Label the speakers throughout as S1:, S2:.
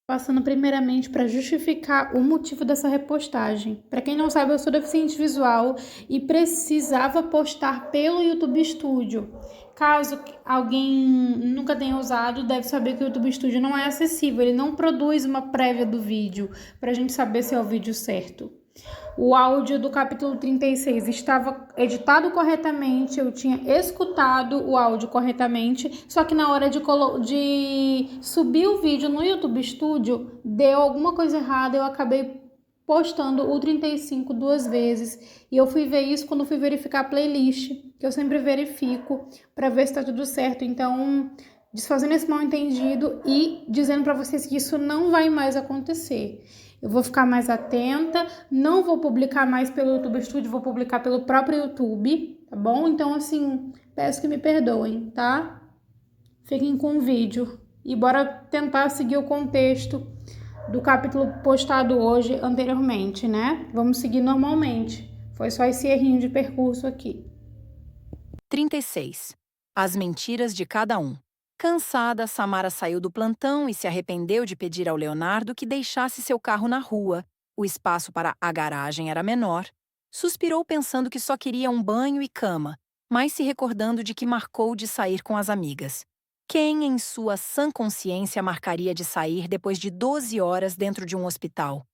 S1: Passando primeiramente para justificar o motivo dessa repostagem. Para quem não sabe, eu sou deficiente visual e precisava postar pelo YouTube Studio. Caso alguém nunca tenha usado, deve saber que o YouTube Studio não é acessível, ele não produz uma prévia do vídeo para a gente saber se é o vídeo certo. O áudio do capítulo 36 estava editado corretamente, eu tinha escutado o áudio corretamente, só que na hora de subir o vídeo no YouTube Studio, deu alguma coisa errada, eu acabei postando o 35 duas vezes, e eu fui ver isso quando fui verificar a playlist, que eu sempre verifico para ver se está tudo certo. Então, desfazendo esse mal entendido e dizendo para vocês que isso não vai mais acontecer. Eu vou ficar mais atenta, não vou publicar mais pelo YouTube Studio, vou publicar pelo próprio YouTube, tá bom? Então, assim, peço que me perdoem, tá? Fiquem com o vídeo e bora tentar seguir o contexto do capítulo postado hoje anteriormente, né? Vamos seguir normalmente. Foi só esse errinho de percurso aqui.
S2: 36. As mentiras de cada um. Cansada, Samara saiu do plantão e se arrependeu de pedir ao Leonardo que deixasse seu carro na rua. O espaço para a garagem era menor. Suspirou pensando que só queria um banho e cama, mas se recordando de que marcou de sair com as amigas. Quem, em sua sã consciência, marcaria de sair depois de 12 horas dentro de um hospital?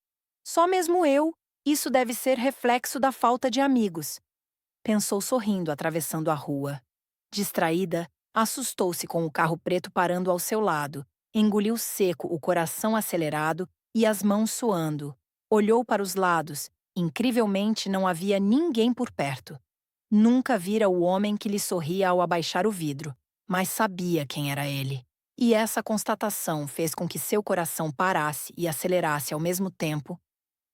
S2: Só mesmo eu. Isso deve ser reflexo da falta de amigos. Pensou sorrindo, atravessando a rua. Distraída, assustou-se com o carro preto parando ao seu lado. Engoliu seco, o coração acelerado e as mãos suando. Olhou para os lados. Incrivelmente, não havia ninguém por perto. Nunca vira o homem que lhe sorria ao abaixar o vidro, mas sabia quem era ele. E essa constatação fez com que seu coração parasse e acelerasse ao mesmo tempo.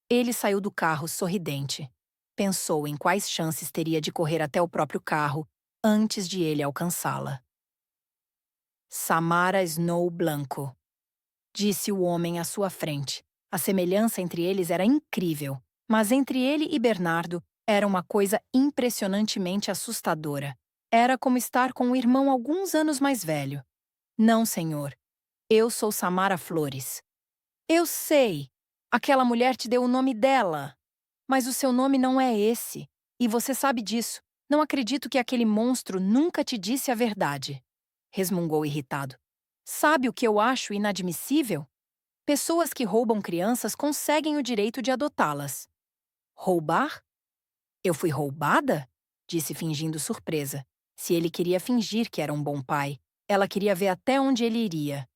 S2: Ele saiu do carro sorridente. Pensou em quais chances teria de correr até o próprio carro antes de ele alcançá-la. Samara Snow Blanco, disse o homem à sua frente. A semelhança entre eles era incrível, mas entre ele e Bernardo era uma coisa impressionantemente assustadora. Era como estar com um irmão alguns anos mais velho. Não, senhor. Eu sou Samara Flores. Eu sei. Aquela mulher te deu o nome dela. Mas o seu nome não é esse. E você sabe disso. Não acredito que aquele monstro nunca te disse a verdade. Resmungou irritado. Sabe o que eu acho inadmissível? Pessoas que roubam crianças conseguem o direito de adotá-las. Roubar? Eu fui roubada? Disse fingindo surpresa. Se ele queria fingir que era um bom pai, ela queria ver até onde ele iria.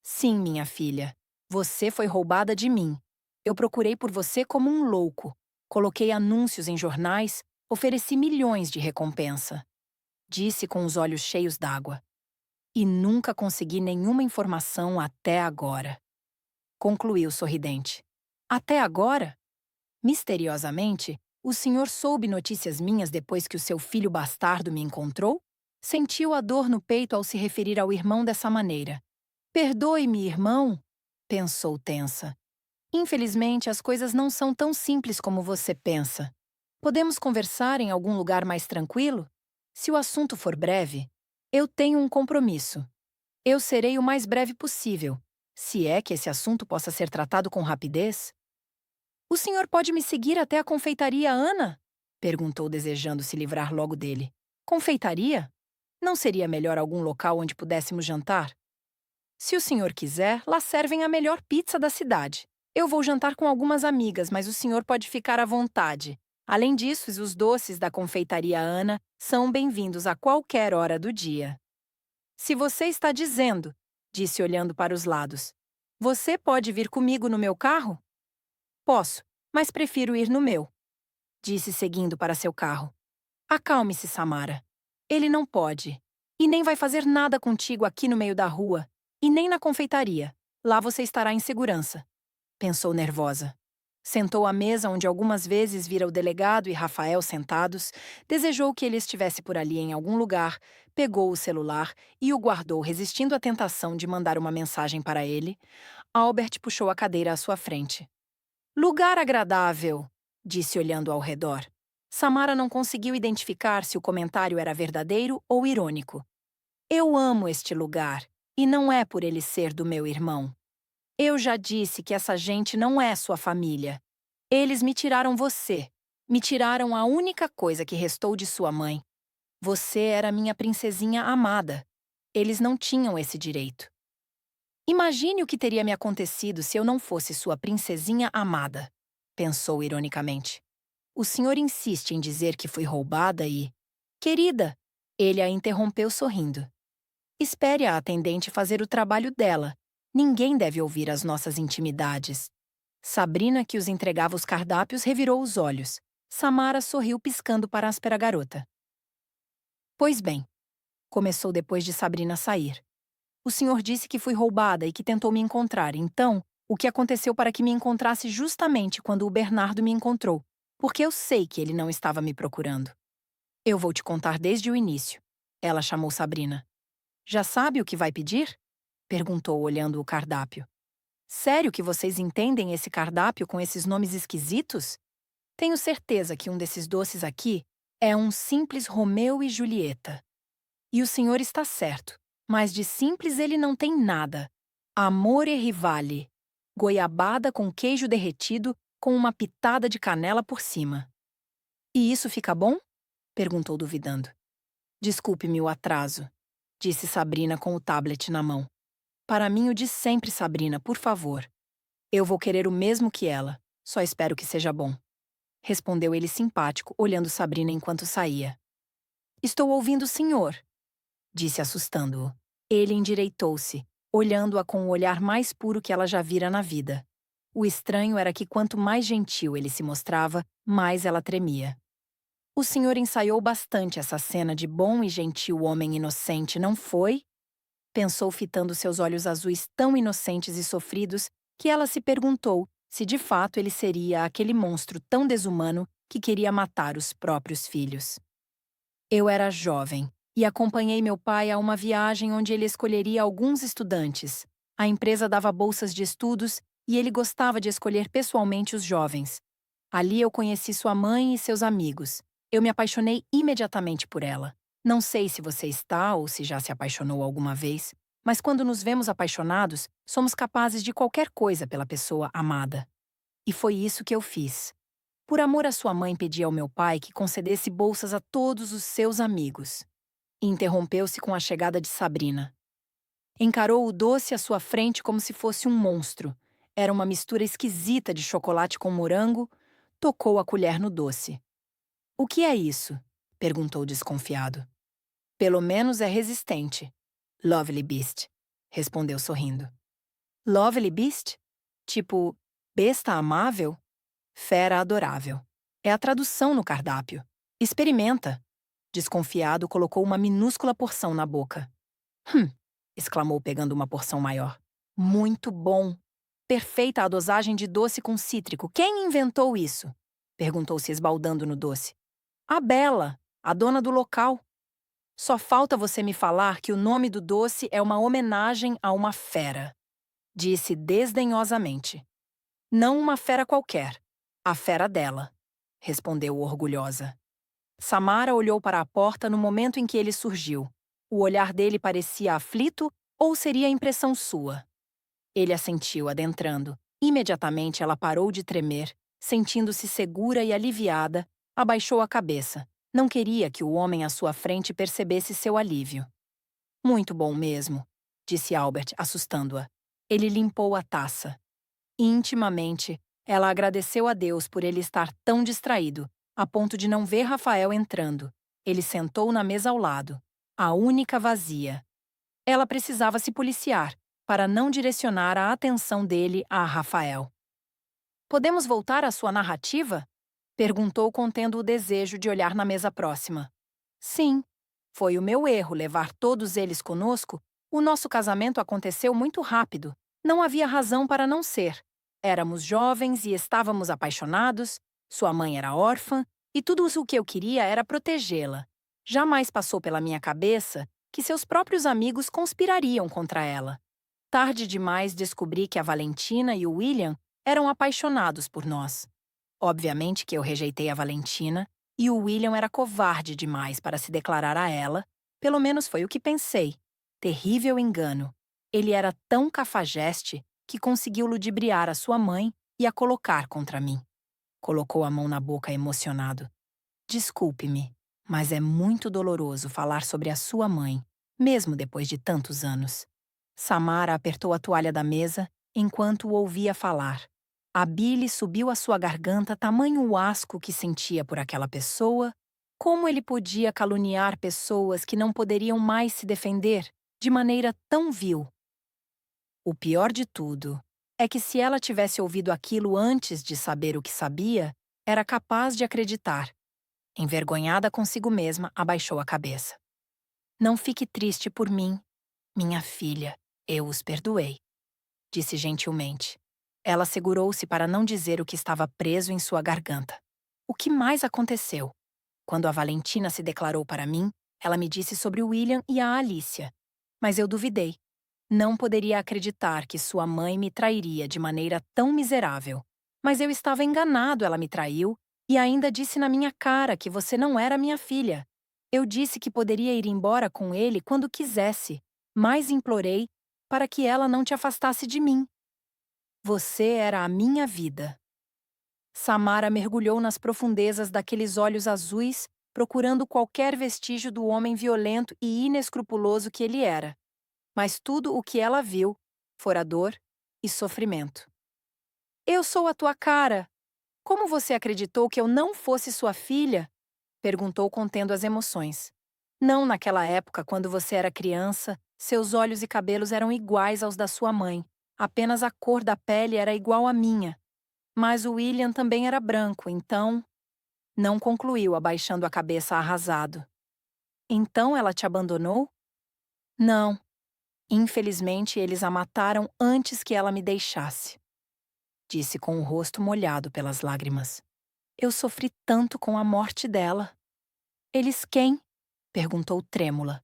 S2: Sim, minha filha. Você foi roubada de mim. Eu procurei por você como um louco. Coloquei anúncios em jornais, ofereci milhões de recompensa. Disse com os olhos cheios d'água. E nunca consegui nenhuma informação até agora. Concluiu sorridente. Até agora? Misteriosamente, o senhor soube notícias minhas depois que o seu filho bastardo me encontrou? Sentiu a dor no peito ao se referir ao irmão dessa maneira. Perdoe-me, irmão, pensou tensa. Infelizmente, as coisas não são tão simples como você pensa. Podemos conversar em algum lugar mais tranquilo? Se o assunto for breve, eu tenho um compromisso. Eu serei o mais breve possível, se é que esse assunto possa ser tratado com rapidez. O senhor pode me seguir até a confeitaria Ana? Perguntou, desejando se livrar logo dele. Confeitaria? Não seria melhor algum local onde pudéssemos jantar? Se o senhor quiser, lá servem a melhor pizza da cidade. Eu vou jantar com algumas amigas, mas o senhor pode ficar à vontade. Além disso, os doces da confeitaria Ana são bem-vindos a qualquer hora do dia. Se você está dizendo, disse olhando para os lados, você pode vir comigo no meu carro? Posso, mas prefiro ir no meu, disse seguindo para seu carro. Acalme-se, Samara. Ele não pode. E nem vai fazer nada contigo aqui no meio da rua. E nem na confeitaria. Lá você estará em segurança. Pensou nervosa. Sentou à mesa onde algumas vezes vira o delegado e Rafael sentados, desejou que ele estivesse por ali em algum lugar, pegou o celular e o guardou, resistindo à tentação de mandar uma mensagem para ele. Albert puxou a cadeira à sua frente. Lugar agradável, disse olhando ao redor. Samara não conseguiu identificar se o comentário era verdadeiro ou irônico. Eu amo este lugar, e não é por ele ser do meu irmão. Eu já disse que essa gente não é sua família. Eles me tiraram você. Me tiraram a única coisa que restou de sua mãe. Você era minha princesinha amada. Eles não tinham esse direito. Imagine o que teria me acontecido se eu não fosse sua princesinha amada, pensou ironicamente. O senhor insiste em dizer que fui roubada e... Querida, ele a interrompeu sorrindo. Espere a atendente fazer o trabalho dela. Ninguém deve ouvir as nossas intimidades. Sabrina, que os entregava os cardápios, revirou os olhos. Samara sorriu piscando para a áspera garota. Pois bem, começou depois de Sabrina sair. O senhor disse que fui roubada e que tentou me encontrar. Então, o que aconteceu para que me encontrasse justamente quando o Bernardo me encontrou? Porque eu sei que ele não estava me procurando. Eu vou te contar desde o início. Ela chamou Sabrina. Já sabe o que vai pedir? Perguntou olhando o cardápio. Sério que vocês entendem esse cardápio com esses nomes esquisitos? Tenho certeza que um desses doces aqui é um simples Romeu e Julieta. E o senhor está certo, mas de simples ele não tem nada. Amore Rivale. Goiabada com queijo derretido com uma pitada de canela por cima. E isso fica bom? Perguntou duvidando. Desculpe-me o atraso, disse Sabrina com o tablet na mão. Para mim o de sempre, Sabrina, por favor. Eu vou querer o mesmo que ela. Só espero que seja bom. Respondeu ele simpático, olhando Sabrina enquanto saía. Estou ouvindo o senhor, disse assustando-o. Ele endireitou-se, olhando-a com o olhar mais puro que ela já vira na vida. O estranho era que quanto mais gentil ele se mostrava, mais ela tremia. O senhor ensaiou bastante essa cena de bom e gentil homem inocente, não foi? Pensou fitando seus olhos azuis tão inocentes e sofridos que ela se perguntou se de fato ele seria aquele monstro tão desumano que queria matar os próprios filhos. Eu era jovem e acompanhei meu pai a uma viagem onde ele escolheria alguns estudantes. A empresa dava bolsas de estudos e ele gostava de escolher pessoalmente os jovens. Ali eu conheci sua mãe e seus amigos. Eu me apaixonei imediatamente por ela. Não sei se você está ou se já se apaixonou alguma vez, mas quando nos vemos apaixonados, somos capazes de qualquer coisa pela pessoa amada. E foi isso que eu fiz. Por amor à sua mãe, pedi ao meu pai que concedesse bolsas a todos os seus amigos. E interrompeu-se com a chegada de Sabrina. Encarou o doce à sua frente como se fosse um monstro. Era uma mistura esquisita de chocolate com morango. Tocou a colher no doce. O que é isso? Perguntou desconfiado. Pelo menos é resistente. Lovely Beast, respondeu sorrindo. Lovely Beast? Tipo, besta amável? Fera adorável. É a tradução no cardápio. Experimenta. Desconfiado, colocou uma minúscula porção na boca. Exclamou pegando uma porção maior. Muito bom. Perfeita a dosagem de doce com cítrico. Quem inventou isso? Perguntou se esbaldando no doce. A Bela, a dona do local. Só falta você me falar que o nome do doce é uma homenagem a uma fera. Disse desdenhosamente. Não uma fera qualquer. A fera dela. Respondeu orgulhosa. Samara olhou para a porta no momento em que ele surgiu. O olhar dele parecia aflito ou seria impressão sua? Ele assentiu, adentrando. Imediatamente ela parou de tremer, sentindo-se segura e aliviada, abaixou a cabeça. Não queria que o homem à sua frente percebesse seu alívio. Muito bom mesmo, disse Albert, assustando-a. Ele limpou a taça. Intimamente, ela agradeceu a Deus por ele estar tão distraído, a ponto de não ver Rafael entrando. Ele sentou na mesa ao lado, a única vazia. Ela precisava se policiar, para não direcionar a atenção dele a Rafael. Podemos voltar à sua narrativa? Perguntou contendo o desejo de olhar na mesa próxima. Sim. Foi o meu erro levar todos eles conosco. O nosso casamento aconteceu muito rápido. Não havia razão para não ser. Éramos jovens e estávamos apaixonados. Sua mãe era órfã e tudo o que eu queria era protegê-la. Jamais passou pela minha cabeça que seus próprios amigos conspirariam contra ela. Tarde demais descobri que a Valentina e o William eram apaixonados por nós. Obviamente que eu rejeitei a Valentina e o William era covarde demais para se declarar a ela, pelo menos foi o que pensei. Terrível engano. Ele era tão cafajeste que conseguiu ludibriar a sua mãe e a colocar contra mim. Colocou a mão na boca emocionado. Desculpe-me, mas é muito doloroso falar sobre a sua mãe, mesmo depois de tantos anos. Samara apertou a toalha da mesa enquanto o ouvia falar. A bile subiu à sua garganta, tamanho o asco que sentia por aquela pessoa. Como ele podia caluniar pessoas que não poderiam mais se defender de maneira tão vil? O pior de tudo é que, se ela tivesse ouvido aquilo antes de saber o que sabia, era capaz de acreditar. Envergonhada consigo mesma, abaixou a cabeça. Não fique triste por mim, minha filha. Eu os perdoei, disse gentilmente. Ela segurou-se para não dizer o que estava preso em sua garganta. O que mais aconteceu? Quando a Valentina se declarou para mim, ela me disse sobre William e a Alicia. Mas eu duvidei. Não poderia acreditar que sua mãe me trairia de maneira tão miserável. Mas eu estava enganado, ela me traiu e ainda disse na minha cara que você não era minha filha. Eu disse que poderia ir embora com ele quando quisesse, mas implorei para que ela não te afastasse de mim. Você era a minha vida. Samara mergulhou nas profundezas daqueles olhos azuis, procurando qualquer vestígio do homem violento e inescrupuloso que ele era. Mas tudo o que ela viu fora dor e sofrimento. Eu sou a tua cara. Como você acreditou que eu não fosse sua filha? Perguntou contendo as emoções. Não naquela época, quando você era criança, seus olhos e cabelos eram iguais aos da sua mãe. Apenas a cor da pele era igual à minha. Mas o William também era branco, então... Não concluiu, abaixando a cabeça arrasado. Então ela te abandonou? Não. Infelizmente, eles a mataram antes que ela me deixasse. Disse com o rosto molhado pelas lágrimas. Eu sofri tanto com a morte dela. Eles quem? Perguntou trêmula.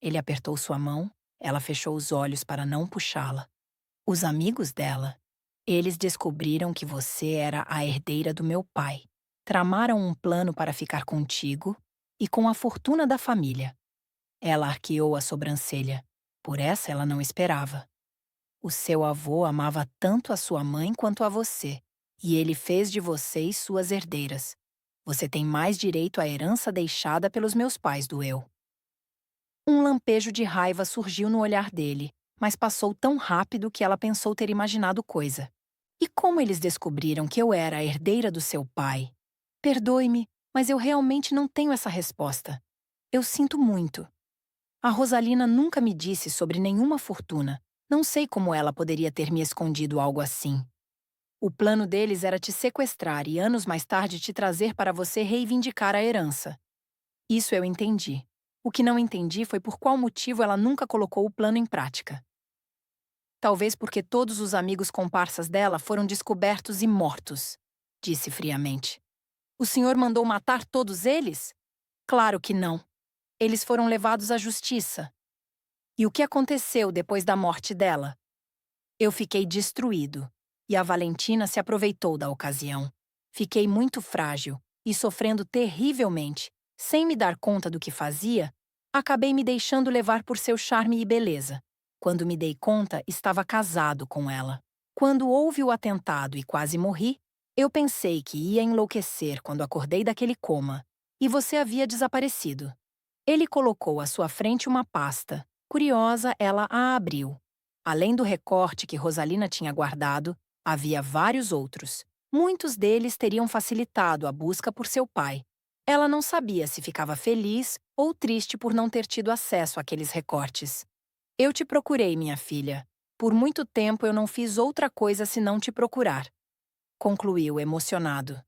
S2: Ele apertou sua mão, ela fechou os olhos para não puxá-la. Os amigos dela. Eles descobriram que você era a herdeira do meu pai. Tramaram um plano para ficar contigo e com a fortuna da família. Ela arqueou a sobrancelha. Por essa ela não esperava. O seu avô amava tanto a sua mãe quanto a você, e ele fez de vocês suas herdeiras. Você tem mais direito à herança deixada pelos meus pais do eu. Um lampejo de raiva surgiu no olhar dele, mas passou tão rápido que ela pensou ter imaginado coisa. E como eles descobriram que eu era a herdeira do seu pai? Perdoe-me, mas eu realmente não tenho essa resposta. Eu sinto muito. A Rosalina nunca me disse sobre nenhuma fortuna. Não sei como ela poderia ter me escondido algo assim. O plano deles era te sequestrar e anos mais tarde te trazer para você reivindicar a herança. Isso eu entendi. O que não entendi foi por qual motivo ela nunca colocou o plano em prática. Talvez porque todos os amigos comparsas dela foram descobertos e mortos, disse friamente. O senhor mandou matar todos eles? Claro que não. Eles foram levados à justiça. E o que aconteceu depois da morte dela? Eu fiquei destruído, e a Valentina se aproveitou da ocasião. Fiquei muito frágil e sofrendo terrivelmente. Sem me dar conta do que fazia, acabei me deixando levar por seu charme e beleza. Quando me dei conta, estava casado com ela. Quando houve o atentado e quase morri, eu pensei que ia enlouquecer quando acordei daquele coma, e você havia desaparecido. Ele colocou à sua frente uma pasta. Curiosa, ela a abriu. Além do recorte que Rosalina tinha guardado, havia vários outros. Muitos deles teriam facilitado a busca por seu pai. Ela não sabia se ficava feliz ou triste por não ter tido acesso àqueles recortes. Eu te procurei, minha filha. Por muito tempo eu não fiz outra coisa senão te procurar. Concluiu emocionado.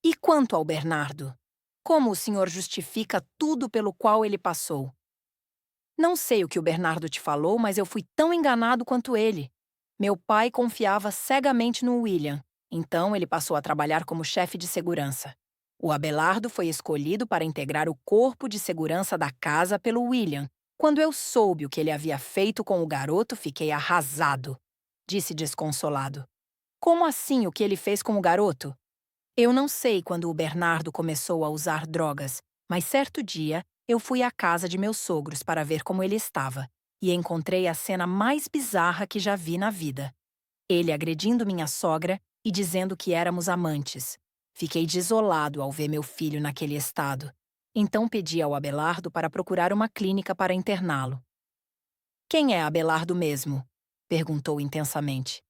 S2: E quanto ao Bernardo? Como o senhor justifica tudo pelo qual ele passou? Não sei o que o Bernardo te falou, mas eu fui tão enganado quanto ele. Meu pai confiava cegamente no William, então ele passou a trabalhar como chefe de segurança. O Abelardo foi escolhido para integrar o corpo de segurança da casa pelo William. Quando eu soube o que ele havia feito com o garoto, fiquei arrasado, disse desconsolado. Como assim o que ele fez com o garoto? Eu não sei quando o Bernardo começou a usar drogas, mas certo dia eu fui à casa de meus sogros para ver como ele estava e encontrei a cena mais bizarra que já vi na vida. Ele agredindo minha sogra e dizendo que éramos amantes. Fiquei desolado ao ver meu filho naquele estado. Então pedi ao Abelardo para procurar uma clínica para interná-lo. Quem é Abelardo mesmo? Perguntou intensamente.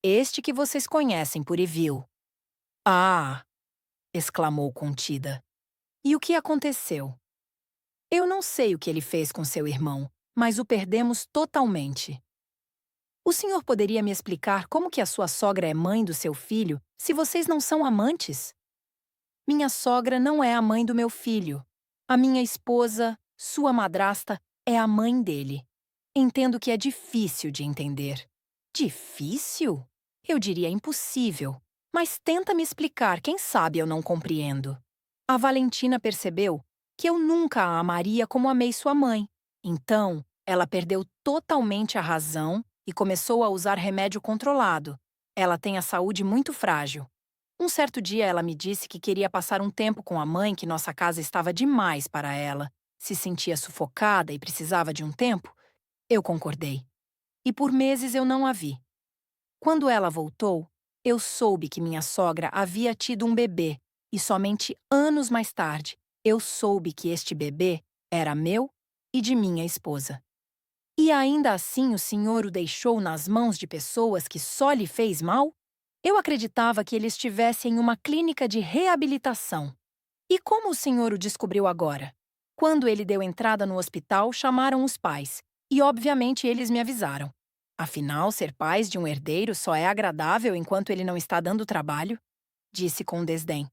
S2: Este que vocês conhecem por Evil. Ah! Exclamou contida. E o que aconteceu? Eu não sei o que ele fez com seu irmão, mas o perdemos totalmente. O senhor poderia me explicar como que a sua sogra é mãe do seu filho se vocês não são amantes? Minha sogra não é a mãe do meu filho. A minha esposa, sua madrasta, é a mãe dele. Entendo que é difícil de entender. Difícil? Eu diria impossível. Mas tenta me explicar, quem sabe eu não compreendo. A Valentina percebeu que eu nunca a amaria como amei sua mãe. Então, ela perdeu totalmente a razão e começou a usar remédio controlado. Ela tem a saúde muito frágil. Um certo dia ela me disse que queria passar um tempo com a mãe, que nossa casa estava demais para ela. Se sentia sufocada e precisava de um tempo. Eu concordei. E por meses eu não a vi. Quando ela voltou, eu soube que minha sogra havia tido um bebê e somente anos mais tarde eu soube que este bebê era meu e de minha esposa. E ainda assim o senhor o deixou nas mãos de pessoas que só lhe fez mal? Eu acreditava que ele estivesse em uma clínica de reabilitação. E como o senhor o descobriu agora? Quando ele deu entrada no hospital, chamaram os pais. E obviamente eles me avisaram. Afinal, ser pais de um herdeiro só é agradável enquanto ele não está dando trabalho, disse com desdém.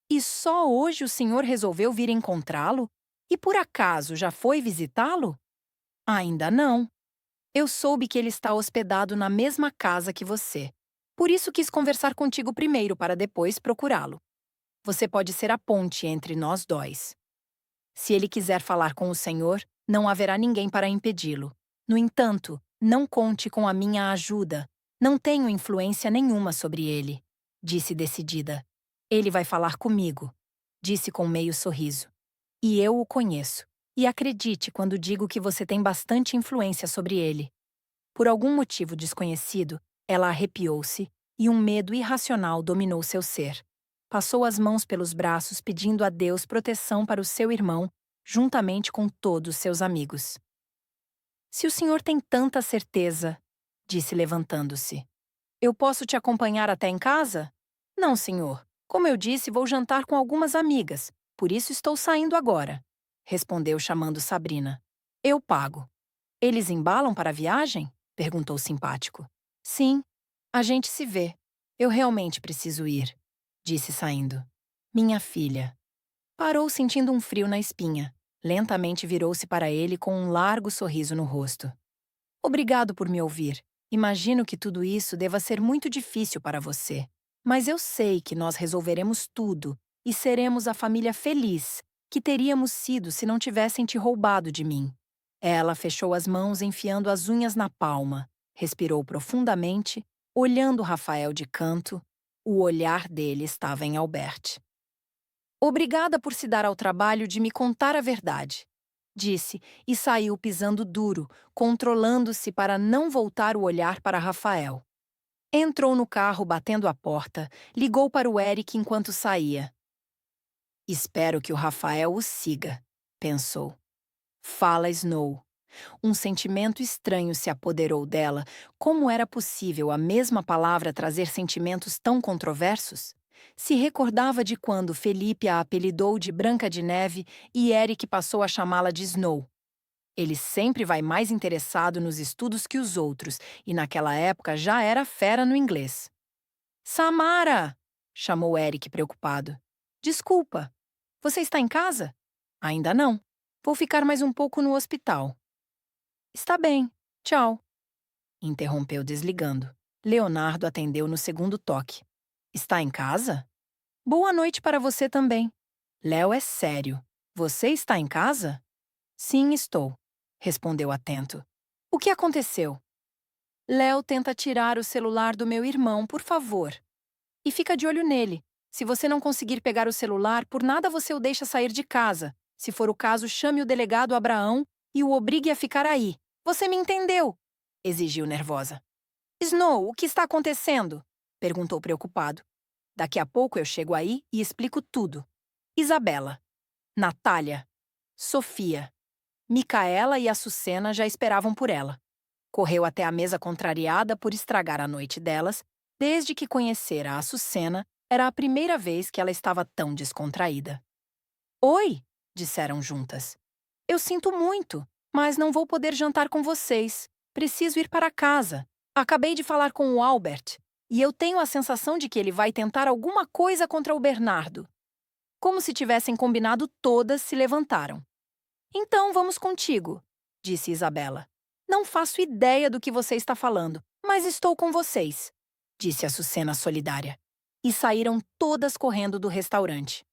S2: E só hoje o senhor resolveu vir encontrá-lo? E por acaso já foi visitá-lo? Ainda não. Eu soube que ele está hospedado na mesma casa que você. Por isso quis conversar contigo primeiro para depois procurá-lo. Você pode ser a ponte entre nós dois. Se ele quiser falar com o senhor, não haverá ninguém para impedi-lo. No entanto, não conte com a minha ajuda. Não tenho influência nenhuma sobre ele, disse decidida. Ele vai falar comigo, disse com meio sorriso. E eu o conheço. E acredite quando digo que você tem bastante influência sobre ele. Por algum motivo desconhecido, ela arrepiou-se e um medo irracional dominou seu ser. Passou as mãos pelos braços pedindo a Deus proteção para o seu irmão, juntamente com todos seus amigos. Se o senhor tem tanta certeza, disse levantando-se. Eu posso te acompanhar até em casa? Não, senhor. Como eu disse, vou jantar com algumas amigas, por isso estou saindo agora, respondeu chamando Sabrina. Eu pago. Eles embalam para a viagem? Perguntou simpático. Sim, a gente se vê. Eu realmente preciso ir, disse saindo. Minha filha. Parou sentindo um frio na espinha. Lentamente virou-se para ele com um largo sorriso no rosto. Obrigado por me ouvir. Imagino que tudo isso deva ser muito difícil para você. Mas eu sei que nós resolveremos tudo e seremos a família feliz que teríamos sido se não tivessem te roubado de mim. Ela fechou as mãos enfiando as unhas na palma, respirou profundamente, olhando Rafael de canto. O olhar dele estava em Albert. Obrigada por se dar ao trabalho de me contar a verdade, disse e saiu pisando duro, controlando-se para não voltar o olhar para Rafael. Entrou no carro batendo a porta, ligou para o Eric enquanto saía. Espero que o Rafael o siga, pensou. Fala Snow. Um sentimento estranho se apoderou dela. Como era possível a mesma palavra trazer sentimentos tão controversos? Se recordava de quando Felipe a apelidou de Branca de Neve e Eric passou a chamá-la de Snow. Ele sempre vai mais interessado nos estudos que os outros, e naquela época já era fera no inglês. Samara! Chamou Eric preocupado. Desculpa. Você está em casa? Ainda não. Vou ficar mais um pouco no hospital. Está bem. Tchau. Interrompeu desligando. Leonardo atendeu no segundo toque. Está em casa? Boa noite para você também. Léo é sério. Você está em casa? Sim, estou, respondeu atento. O que aconteceu? Léo tenta tirar o celular do meu irmão, por favor. E fica de olho nele. Se você não conseguir pegar o celular, por nada você o deixa sair de casa. Se for o caso, chame o delegado Abraão e o obrigue a ficar aí. Você me entendeu? Exigiu nervosa. Snow, o que está acontecendo? Perguntou preocupado. Daqui a pouco eu chego aí e explico tudo. Isabela, Natália, Sofia, Micaela e Açucena já esperavam por ela. Correu até a mesa contrariada por estragar a noite delas. Desde que conhecera a Açucena, era a primeira vez que ela estava tão descontraída. Oi, disseram juntas. Eu sinto muito, mas não vou poder jantar com vocês. Preciso ir para casa. Acabei de falar com o Albert e eu tenho a sensação de que ele vai tentar alguma coisa contra o Bernardo. Como se tivessem combinado, todas se levantaram. Então vamos contigo, disse Isabela. Não faço ideia do que você está falando, mas estou com vocês, disse Açucena solidária. E saíram todas correndo do restaurante.